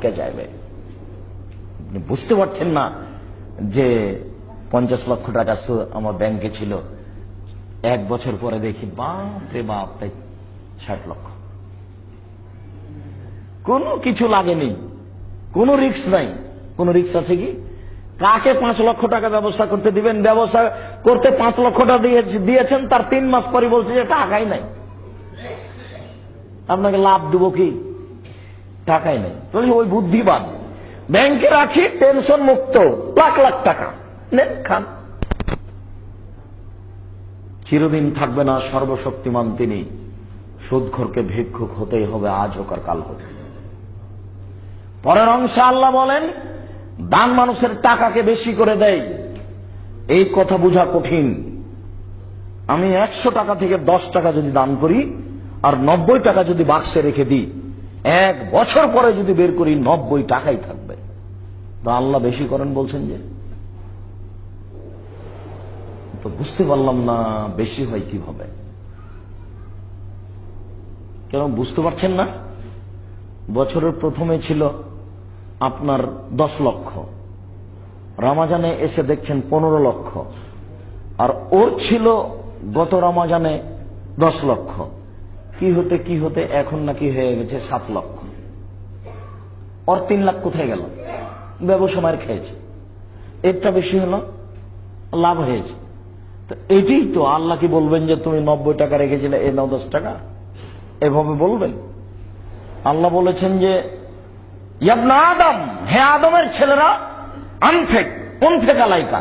ঢুকে যাবে। বুঝতে পারছেন না যে 50 লক্ষ টাকা আমার ব্যাংকে ছিল, 1 বছর পরে দেখি বাপ রে বাপ 60 লক্ষ। কোনো কিছু লাগেনি, কোনো রিস্ক নাই। কোন রিস্ক আছে কি? কাকে 5 লক্ষ টাকা ব্যবস্থা করতে দিবেন? ব্যবস্থা করতে 5 লক্ষ টাকা দিয়েছেন, তার 3 মাস পরে বলছে যে টাকাই নাই। আপনাকে লাভ দেবো কি? টাকাই নাই। ওই বুদ্ধিবান, ব্যাংকে রাখি টেনশন মুক্ত, লাখ লাখ টাকা নেন খান। চিরদিন থাকবে না সর্বশক্তিমান তিনি। সুদখোরকে ভিক্ষুক হতেই হবে, আজ হোক আর কাল হোক। পরের অংশে আল্লাহ বলেন, দান মানুষের টাকাকে বেশি করে দেয়। এই কথা বোঝা কঠিন। আমি 100 টাকা থেকে 10 টাকা যদি দান করি আর 90 টাকা যদি বাক্সে রেখে দিই, 1 বছর পরে যদি বের করি 90 টাকাই থাকবে। তো আল্লাহ বেশি করেন বলছেন যে? তো বুঝতে পারলাম না বেশি হয় কিভাবে। কেন বুঝতে পারছেন না? বছরের প্রথমে ছিল আপনার 10 লক্ষ, রমাজানে এসে দেখছেন 15 লক্ষ, আর ওর ছিল গত রমাজানে 10 লক্ষ। কি হতে এখন নাকি হয়ে গেছে 7 লক্ষ। ওর 3 লাখ কোথায় গেল? ব্যবসায়ের খেয়েছে। এরটা বেশি হলো, লাভ হয়েছে। তো এটাই তো আল্লাহ কি বলবেন যে তুমি 90 টাকা রেখেছিলে, এ নাও 10 টাকা? এভাবে বলবেন? আল্লাহ বলেছেন যে ইবনে আদম, হে আদমের ছেলেরা, আনফেক আলাইকা,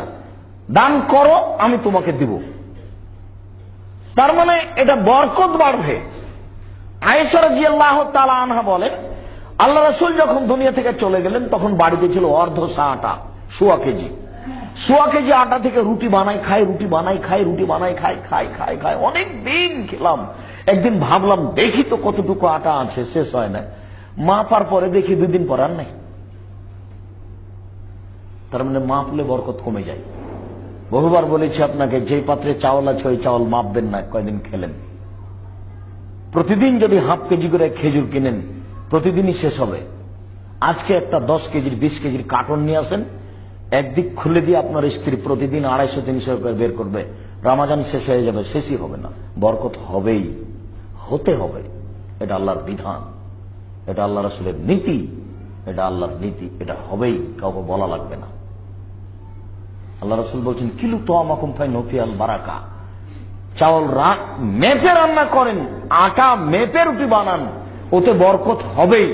দান করো আমি তোমাকে দিব। তার মানে এটা বরকত বাড়বে। আয়েশা রাদিয়াল্লাহু তাআলা আনহা বলেন, আল্লাহ রাসূল যখন দুনিয়া থেকে চলে গেলেন তখন বাড়িতে ছিল অর্ধ সা আটা, 1.25 কেজি। 1.25 কেজি আটা থেকে রুটি বানাই খাই। অনেক দিন খেলাম। একদিন ভাবলাম দেখি তো কতটুকু আটা আছে, শেষ হয় না। মাপার পরে দেখি 2 দিন পর আর নাই। তার মানে মাপলে বরকত কমে যায়। বহুবার বলেছি আপনাকে, যে পাত্রে চাউল আছে ওই চাউল মাপবেন না, কয়দিন খেলেন। প্রতিদিন যদি 1/2 কেজি করে খেজুর কিনেন, প্রতিদিনই শেষ হবে। আজকে একটা 10 কেজির 20 কেজির কার্টন নিয়ে আসেন, একদিক খুলে দিয়ে আপনার স্ত্রী প্রতিদিন 250-300 করে বের করবে, রমাজান শেষ হয়ে যাবে, শেষই হবে না। বরকত হবেই, হতে হবে। এটা আল্লাহর বিধান, এটা আল্লাহ রাসূলের নীতি, এটা আল্লাহর নীতি, এটা হবেই, কাউকে বলা লাগবে না। আল্লাহ রাসূল বলছেন, কিলু তাআমাকুম ফাইনাল বারাকা, চাউল মেপে রান্না করেন, আটা মেপে রুটি বানান, ওতে বরকত হবেই,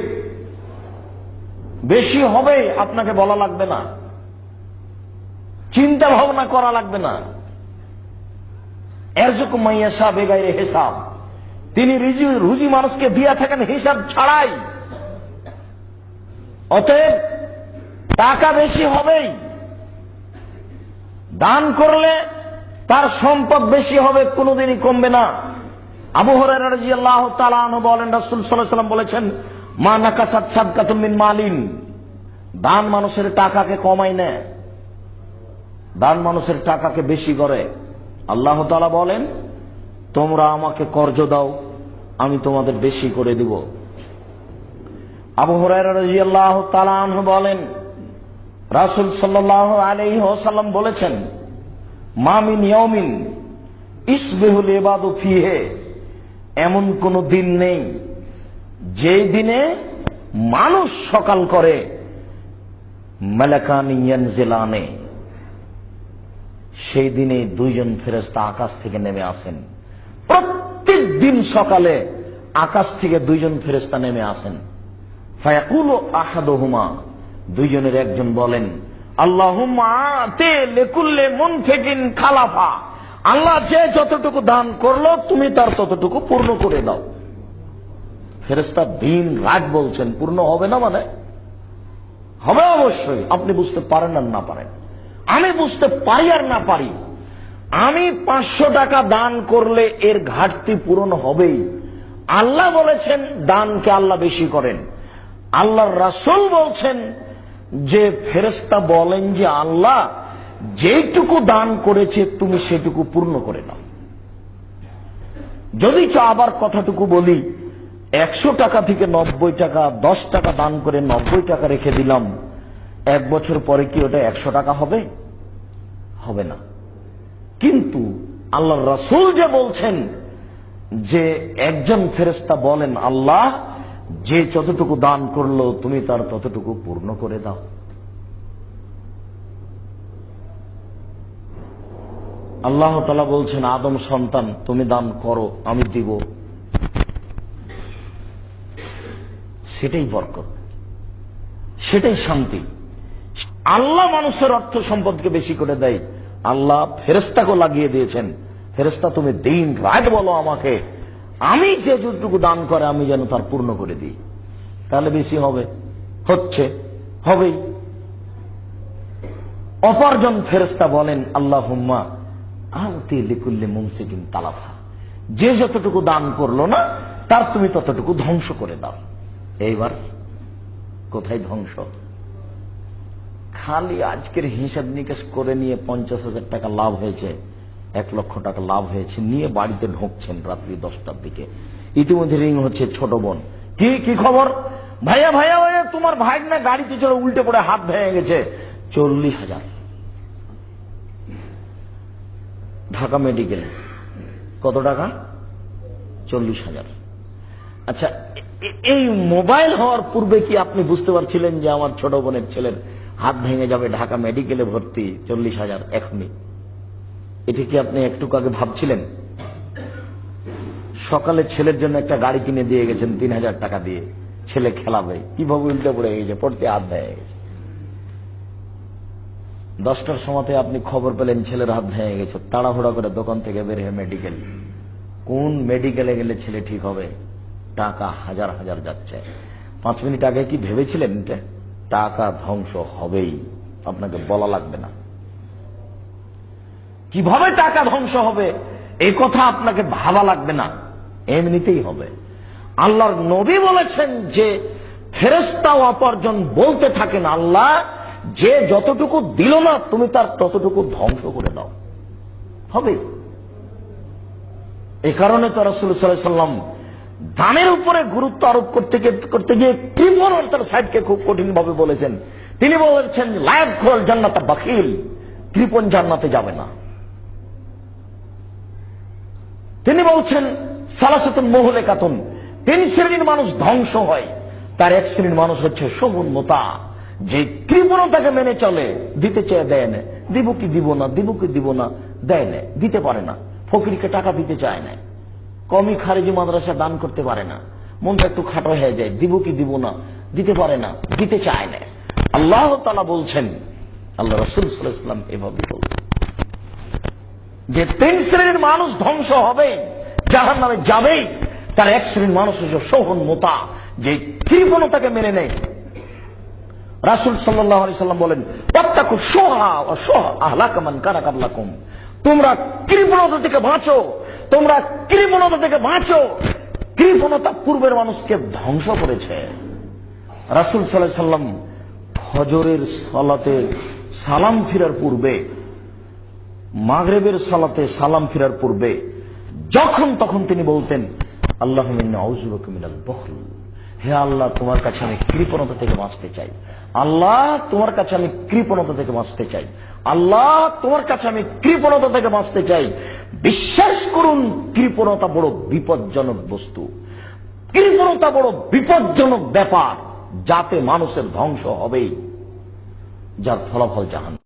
বেশি হবেই, আপনাকে বলা লাগবে না, চিন্তা ভাবনা করা লাগবে না। এরযুকু মাইয়াশা বেগাইরে হিসাব, তিনি রুজি মানুষকে দিয়া থাকেন হিসাব ছাড়াই। অতএব টাকা বেশি হবেই। দান করলে তার সম্পদ বেশি হবে, কোনোদিনই কমবে না। আবু হুরায়রা রাদিয়াল্লাহু তাআলা আনহু বলেন, রাসূল সাল্লাল্লাহু আলাইহি ওয়াসাল্লাম বলেছেন, মা নাকাসাত সাদকাতুম মিন মালিন, দান মানুষের টাকাকে কমায় না, দান মানুষের টাকাকে বেশি করে। আল্লাহ তাআলা বলেন, তোমরা আমাকে কর্জ দাও, আমি তোমাদের বেশি করে দিব। আবু হুরায়রা রাদিয়াল্লাহু তাআলা আনহু বলেন, রাসূল সাল্লাল্লাহু আলাইহি ওয়াসাল্লাম বলেছেন, মা মিন ইয়াউমিন ইসবিহুল ইবাদু ফিহি, এমন কোন দিন নেই যে দিনে মানুষ সকাল করে, মালাকানি ইয়ানজিলানে, সেই দিনে 2 জন ফেরেশতা আকাশ থেকে নেমে আসেন। প্রত্যেক দিন সকালে আকাশ থেকে 2 জন ফেরেশতা নেমে আসেন। ফায়াকুলু আহাদুহুমা, 2 জনের একজন বলেন, আল্লাহুম্মা আতি লিকুল্লি মুনফিকিন খালাফা, আল্লাহ যে যতটুকু দান করলো তুমি তার ততটুকু পূর্ণ করে দাও। ফেরেশতা দিন রাত বলছেন, পূর্ণ হবে না মানে? হবে অবশ্যই। আপনি বুঝতে পারেন আর না পারেন, আমি বুঝতে পারি আর না পারি, আমি 500 টাকা দান করলে এর ঘাটতি পূরণ হবেই। আল্লাহ বলেছেন দানকে আল্লাহ বেশি করেন। আল্লাহর রাসূল বলছেন যে ফেরেশতা বলেন যে আল্লাহ যেটুকু দান করেছে তুমি সেটুকু পূর্ণ করে নাও। যদি আবার কথাটুকু বলি, 100 টাকা থেকে 90 টাকা, 10 টাকা দান করে 90 টাকা রেখে দিলাম, 1 বছর পরে কি ওটা 100 টাকা হবে? হবে না। কিন্তু আল্লাহর রাসূল যে বলছেন যে একজন ফেরেশতা বলেন, আল্লাহ যে যতটুকু দান করলো তুমি তার ততটুকু পূর্ণ করে দাও। আল্লাহ তাআলা বলছেন, আদম সন্তান তুমি দান করো, আমি দিব। সেটাই বরকত, সেটাই শান্তি। আল্লাহ মানুষের অর্থ সম্পদকে বেশি করে দেয়, আল্লাহ ফেরেশতাকে লাগিয়ে দিয়েছেন, ফেরেশতা তুমি দিন রাত বলো আমাকে, আমি যে যতটুকু দান করে আমি যেন তার পূর্ণ করে দিই, তাহলে বেশি হবে, হচ্ছে, হবেই। অপরজন ফেরেশতা বলেন, আল্লাহুম্মা আতি লিকুল্লি মুমসিকিন তালাফা, যে যতটুকু দান করলো না তার তুমি ততটুকু ধ্বংস করে দাও। এইবার কোথায় ধ্বংস? খালি আজকের হিসাব নিকেশ করে নিয়ে 50,000 টাকা লাভ হয়েছে, 1 লক্ষ টাকা লাভ হয়েছে, নিয়ে বাড়িতে ঢুকছেন রাত্রি 10টার দিকে। ইতিমধ্যে রিং হচ্ছে ছোট বোন, কি কি খবর? ভাইয়া ভাইয়া ভাইয়া তোমার ভাই না গাড়িতে চড়ে উল্টে পড়ে হাত ভেঙে গেছে, 40,000 ঢাকা মেডিকেলে। কত টাকা? 40,000। আচ্ছা, এই মোবাইল হওয়ার পূর্বে কি আপনি বুঝতে পারছিলেন যে আমার ছোট বোনের ছেলের হাত ভেঙে যাবে, ঢাকা মেডিকেলে ভর্তি, 40,000 এখনই? এটা কি আপনি একটু আগে ভাবছিলেন? সকালে ছেলের জন্য একটা গাড়ি কিনে দিয়ে গেছেন 3,000 টাকা দিয়ে, ছেলে খেলাবে, কিভাবে উল্টে পড়ে গেছে, পড়তে হাত ভেঙে গেছে। 10টার সময়তে আপনি খবর পেলেন ছেলের হাত ভেঙে গেছে, তাড়াহুড়া করে দোকান থেকে বের হয়ে মেডিকেল। কোন মেডিকেলে গেলে ছেলে ঠিক হবে? টাকা হাজার হাজার যাচ্ছে। 5 মিনিট আগে কি ভেবেছিলেন টাকা ধ্বংস হবেই? আপনাকে বলা লাগবে না কিভাবে টাকা ধ্বংস হবে, এই কথা আপনাকে ভাবা লাগবে না, এমনিতেই হবে। আল্লাহর নবী বলেছেন যে ফেরেশতা অপরজন বলতে থাকেন, আল্লাহ যে যতটুকু দিল না তুমি তার ততটুকু ধ্বংস করে দাও, হবে। এই কারণে তো রাসূল সাল্লাল্লাহু আলাইহি ওয়াসাল্লাম দানের উপরে গুরুত্ব আরোপ করতে গিয়ে কৃপণতার সাইডকে খুব কঠিন ভাবে বলেছেন। তিনি বলেছেন, লা ইয়াদখুলুল জান্নাতা বাখিল, কৃপণ জান্নাতে যাবে না। তিনি বলছেন, সালাসাতুন মুহলিকাতুন, 3 শ্রেণীর মানুষ ধ্বংস হয়। তার 1 শ্রেণীর মানুষ হচ্ছে শহুন মুতা, যে কৃপণতাকে মেনে চলে, দিতে চেয়ে দেয় না, দিব কি দিব না, দিব কি দিব না, দেয় না, দিতে পারে না, ফকিরকে টাকা দিতে চায় না, কমই খারেজি মাদ্রাসা দান করতে পারে না, মনটা একটু খাটো হয়ে যায়, দিব কি দিব না, দিতে পারে না, দিতে চায় না। আল্লাহ তাআলা বলছেন, আল্লাহ রাসূল সাল্লাল্লাহু আলাইহি ওয়াসাল্লাম এভাবে বলছেন যে 3 শ্রেণীর মানুষ ধ্বংস হবে, জাহান্নামে যাবেই। তার 1 শ্রেণীর মানুষ হচ্ছে শহুন মুতা, যে কৃপণতাকে মেনে নেয়। রাসূল সাল্লাল্লাহু আলাইহি ওয়াসাল্লাম বলেন, ওয়াত্তাকু শুহা ওয়া শুহা আহলাকা মান কানা ক্বাবলাকুম, তোমরা কৃপণতা থেকে বাঁচো, তোমরা কৃপণতা থেকে বাঁচো। কৃপণতা পূর্বের মানুষকে ধ্বংস করেছে। রাসূল সাল্লাল্লাহু আলাইহি ওয়াসাল্লাম ফজরের সালাতে সালাম ফিরার পূর্বে, মাগরিবের সালাতে সালাম ফিরার পূর্বে যখন তখন তিনি বলতেন, আল্লাহুম্মা ইন্নী আউযু বিকা মিনাল বুখল, হে আল্লাহ তোমার কাছে আমি কৃপণতা থেকে বাঁচতে চাই, আল্লাহ তোমার কাছে আমি কৃপণতা থেকে বাঁচতে চাই, আল্লাহ তোমার কাছে আমি কৃপণতা থেকে বাঁচতে চাই। বিশ্বাস করুন, কৃপণতা বড় বিপজ্জনক বস্তু, কৃপণতা বড় বিপজ্জনক ব্যাপার, যাতে মানুষের ধ্বংস হবেই, যার ফলাফল জাহান্নাম।